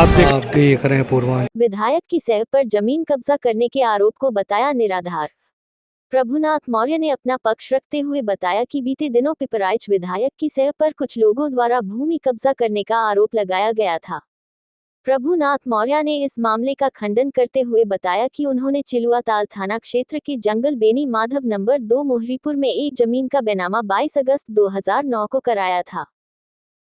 आप देख रहे हैं पूर्वांचल। विधायक की सेव पर जमीन कब्जा करने के आरोप को बताया निराधार। प्रभुनाथ मौर्य ने अपना पक्ष रखते हुए बताया कि बीते दिनों पिपराइच विधायक की सेव पर कुछ लोगों द्वारा भूमि कब्जा करने का आरोप लगाया गया था। प्रभुनाथ मौर्य ने इस मामले का खंडन करते हुए बताया कि उन्होंने चिलुआताल थाना क्षेत्र के जंगल बेनी माधव नंबर 2 मोहरीपुर में एक जमीन का बेनामा 22 अगस्त 2009 को कराया था।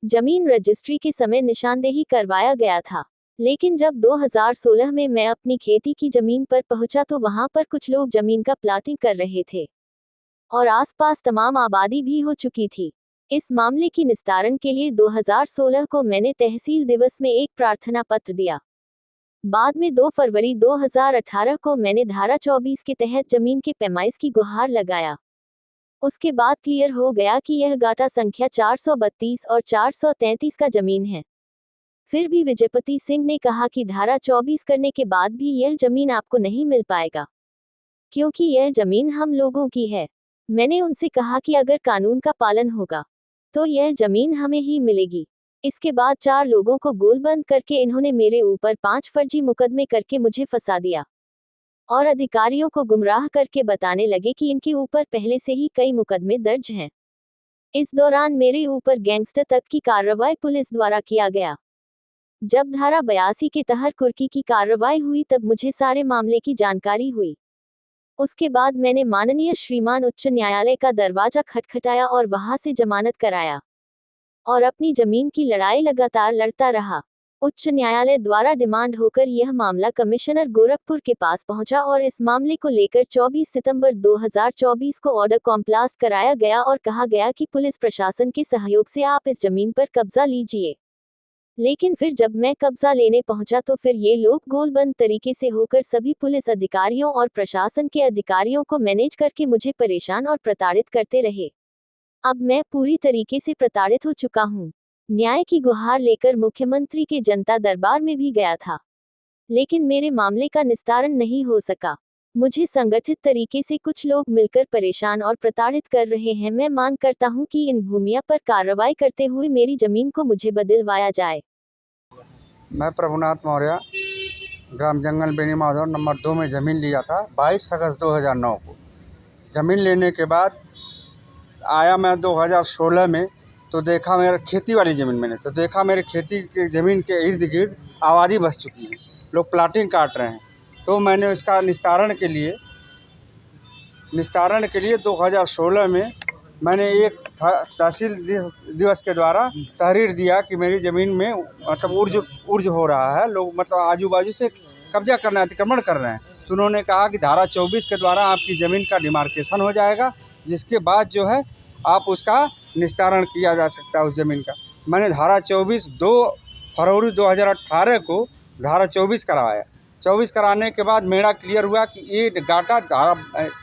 जमीन रजिस्ट्री के समय निशानदेही करवाया गया था, लेकिन जब 2016 में मैं अपनी खेती की जमीन पर पहुंचा तो वहां पर कुछ लोग जमीन का प्लाटिंग कर रहे थे और आसपास तमाम आबादी भी हो चुकी थी। इस मामले की निस्तारण के लिए 2016 को मैंने तहसील दिवस में एक प्रार्थना पत्र दिया। बाद में 2 फरवरी 2018 को मैंने धारा 24 के तहत जमीन के पैमाइश की गुहार लगाया। उसके बाद क्लियर हो गया कि यह गाटा संख्या 432 और 433 का जमीन है। फिर भी विजयपति सिंह ने कहा कि धारा 24 करने के बाद भी यह जमीन आपको नहीं मिल पाएगा, क्योंकि यह जमीन हम लोगों की है। मैंने उनसे कहा कि अगर कानून का पालन होगा तो यह जमीन हमें ही मिलेगी। इसके बाद 4 लोगों को गोलबंद करके इन्होंने मेरे ऊपर 5 फर्जी मुकदमे करके मुझे फंसा दिया और अधिकारियों को गुमराह करके बताने लगे कि इनके ऊपर पहले से ही कई मुकदमे दर्ज हैं। इस दौरान मेरे ऊपर गैंगस्टर तक की कार्रवाई पुलिस द्वारा किया गया। जब धारा 82 के तहत कुर्की की कार्रवाई हुई तब मुझे सारे मामले की जानकारी हुई। उसके बाद मैंने माननीय श्रीमान उच्च न्यायालय का दरवाजा खटखटाया और वहां से जमानत कराया और अपनी जमीन की लड़ाई लगातार लड़ता रहा। उच्च न्यायालय द्वारा डिमांड होकर यह मामला कमिश्नर गोरखपुर के पास पहुंचा और इस मामले को लेकर 24 सितंबर 2024 को ऑर्डर कॉम्प्लास्ट कराया गया और कहा गया कि पुलिस प्रशासन के सहयोग से आप इस जमीन पर कब्जा लीजिए। लेकिन फिर जब मैं कब्जा लेने पहुंचा तो फिर ये लोग गोलबंद तरीके से होकर सभी पुलिस अधिकारियों और प्रशासन के अधिकारियों को मैनेज करके मुझे परेशान और प्रताड़ित करते रहे। अब मैं पूरी तरीके से प्रताड़ित हो चुका हूँ। न्याय की गुहार लेकर मुख्यमंत्री के जनता दरबार में भी गया था, लेकिन मेरे मामले का निस्तारण नहीं हो सका। मुझे संगठित तरीके से कुछ लोग मिलकर परेशान और प्रताड़ित कर रहे हैं। मैं मांग करता हूं कि इन भूमियों पर कार्रवाई करते हुए मेरी जमीन को मुझे बदलवाया जाए। मैं प्रभुनाथ मौर्य ग्राम जंगल बेनी माधव नंबर 2 में ज़मीन लिया था 22 अगस्त 2009 को। ज़मीन लेने के बाद आया मैं 2016 में, तो देखा मेरा खेती वाली ज़मीन मैंने तो देखा मेरे खेती की ज़मीन के इर्द गिर्द आबादी बस चुकी है, लोग प्लाटिंग काट रहे हैं। तो मैंने इसका निस्तारण के लिए 2016 में मैंने एक तहसील दिवस के द्वारा तहरीर दिया कि मेरी ज़मीन में मतलब उर्ज हो रहा है, लोग मतलब आजू बाजू से कब्जा करना अतिक्रमण कर रहे हैं। तो उन्होंने कहा कि धारा 24 के द्वारा आपकी ज़मीन का डिमार्केशन हो जाएगा, जिसके बाद जो है आप उसका निस्तारण किया जा सकता है उस ज़मीन का। मैंने धारा 24 2 फरवरी 2018 को धारा 24 करवाया। 24 कराने के बाद मेरा क्लियर हुआ कि ये गाटा धारा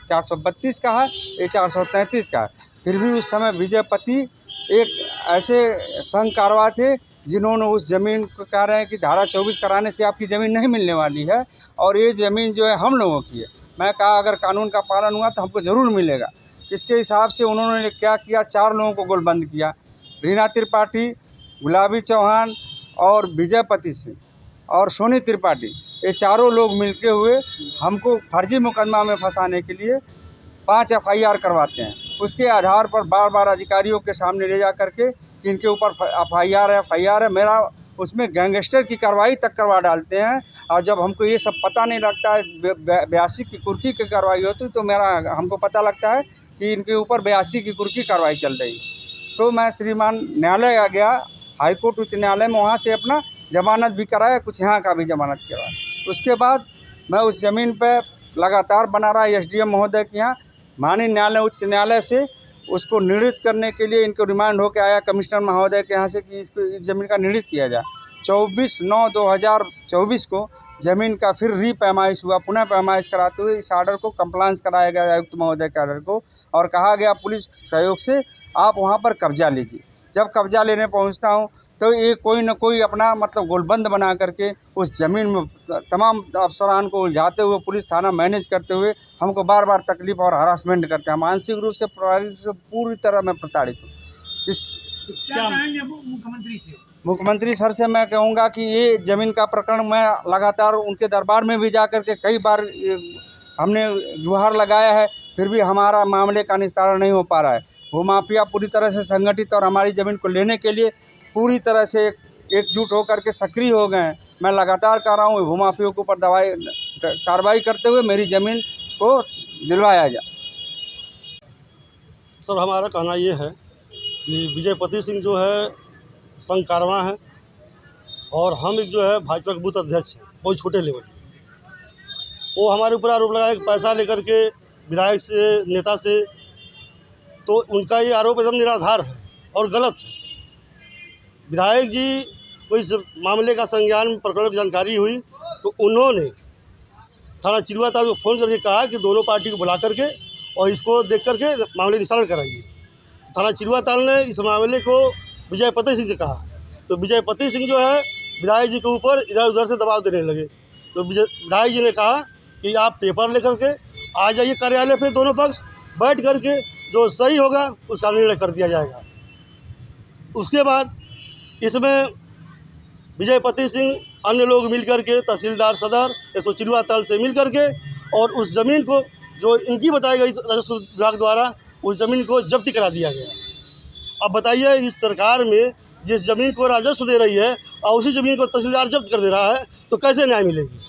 432 का है, ये 433 का है। फिर भी उस समय विजयपति एक ऐसे संघ कारवा थे जिन्होंने उस ज़मीन को कह रहे हैं कि धारा 24 कराने से आपकी ज़मीन नहीं मिलने वाली है और ये ज़मीन जो है हम लोगों की है। मैं कहा अगर कानून का पालन हुआ तो हमको ज़रूर मिलेगा। इसके हिसाब से उन्होंने क्या किया, 4 लोगों को गोलबंद किया। रीना त्रिपाठी, गुलाबी चौहान और विजयपति सिंह और सोनी त्रिपाठी, ये चारों लोग मिलके हुए हमको फर्जी मुकदमा में फंसाने के लिए 5 FIR करवाते हैं। उसके आधार पर बार बार अधिकारियों के सामने ले जा करके कि इनके ऊपर FIR है, मेरा उसमें गैंगस्टर की कार्रवाई तक करवा डालते हैं। और जब हमको ये सब पता नहीं लगता है, 82 की कुर्की की कार्रवाई होती तो हमको पता लगता है कि इनके ऊपर 82 की कुर्की कार्रवाई चल रही है। तो मैं श्रीमान न्यायालय आ गया, हाईकोर्ट उच्च न्यायालय में, वहाँ से अपना जमानत भी कराया, कुछ यहाँ का भी जमानत कराया। उसके बाद मैं उस ज़मीन पर लगातार बना रहा SDM महोदय के यहाँ। माननीय न्यायालय उच्च न्यायालय से उसको निर्णित करने के लिए इनको रिमांड होकर आया कमिश्नर महोदय के यहाँ से कि इसको इस ज़मीन का निर्णित किया जाए। 24/9/2024 को ज़मीन का फिर रीपैमाइश हुआ, पुनः पैमाइश कराते हुए इस आर्डर को कंप्लायंस कराया गया आयुक्त महोदय के आर्डर को, और कहा गया पुलिस सहयोग से आप वहाँ पर कब्जा लीजिए। जब कब्जा लेने पहुँचता हूँ तो ये कोई न कोई अपना मतलब गोलबंद बना करके उस ज़मीन में तमाम अफसरान को उलझाते हुए, पुलिस थाना मैनेज करते हुए हमको बार बार तकलीफ़ और हरासमेंट करते हैं। मानसिक रूप से, शारीरिक रूप से पूरी तरह मैं प्रताड़ित हूँ। इस तो क्या कहेंगे मुख्यमंत्री से? मुख्यमंत्री सर से मैं कहूँगा कि ये ज़मीन का प्रकरण मैं लगातार उनके दरबार में भी जा कर के कई बार हमने गुहार लगाया है, फिर भी हमारा मामले का निस्तारण नहीं हो पा रहा है। वो माफिया पूरी तरह से संगठित और हमारी ज़मीन को लेने के लिए पूरी तरह से एकजुट होकर के सक्रिय हो गए हैं। मैं लगातार कह रहा हूँ भूमाफियों के ऊपर कार्रवाई करते हुए मेरी ज़मीन को दिलवाया जाए। सर हमारा कहना ये है कि विजयपति सिंह जो है संघ कारवां है और हम एक जो है भाजपा के बूथ अध्यक्ष हैं, बहुत छोटे लेवल। वो हमारे ऊपर आरोप लगाया कि पैसा लेकर के विधायक से, नेता से, तो उनका ये आरोप एकदम निराधार है और गलत है। विधायक जी को इस मामले का संज्ञान प्रकरण की जानकारी हुई तो उन्होंने थाना चिरुआताल को फ़ोन करके कहा कि दोनों पार्टी को बुला करके और इसको देख करके मामले निस्तारण कराइए। थाना चिरुआताल ने इस मामले को विजयपति सिंह से कहा तो विजयपति सिंह जो है विधायक जी के ऊपर इधर उधर से दबाव देने लगे। तो विधायक जी ने कहा कि आप पेपर लेकर के आ जाइए कार्यालय पे, दोनों पक्ष बैठ करके जो सही होगा उसका निर्णय कर दिया जाएगा। उसके बाद इसमें विजयपति सिंह अन्य लोग मिल करके तहसीलदार सदर एसओ चिरुआताल से मिल करके और उस ज़मीन को जो इनकी बताई गई राजस्व विभाग द्वारा उस ज़मीन को जब्ती करा दिया गया। अब बताइए इस सरकार में जिस ज़मीन को राजस्व दे रही है और उसी ज़मीन को तहसीलदार जब्त कर दे रहा है तो कैसे न्याय मिलेगी?